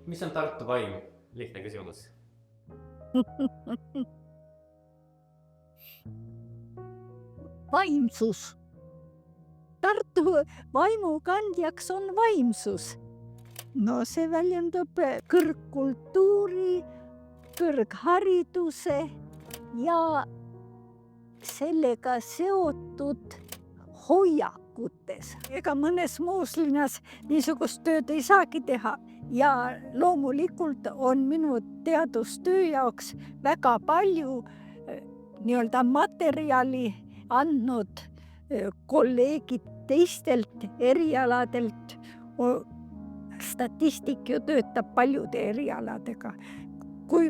Mis on Tartu vaim? Lihtne küsimus. Vaimsus. Tartu vaimukandjaks on vaimsus. No see väljendub kõrgkultuuri, kõrghariduse ja sellega seotud hoiakutes. Ega mõnes muus linnas niisugust tööd ei saagi teha ja loomulikult on minu teadustöö jaoks väga palju nii-öelda materjali andnud kolleegid teistelt erialadelt. Statistik ju töötab paljude erialadega. Kui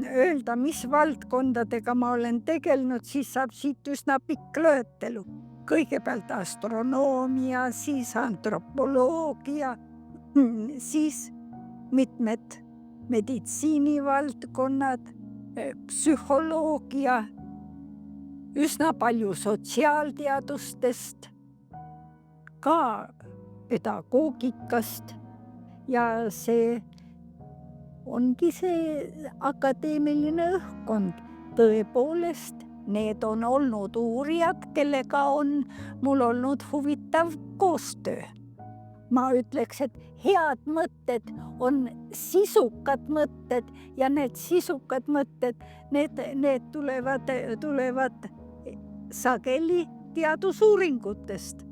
öelda, mis valdkondadega ma olen tegelenud, siis saab siit üsna pikk loetelu. Kõigepealt astronoomia, siis antropoloogia, siis mitmed meditsiinivaldkonnad, psühholoogia, üsna palju sotsiaalteadustest, ka pedagoogikast ja see ongi see akadeemiline õhkkond. Tõepoolest, need on olnud uurijad, kellega on mul olnud huvitav koostöö. Ma ütleks, et head mõtted on sisukad mõtted ja need sisukad mõtted, need tulevad sageli teadusuuringutest.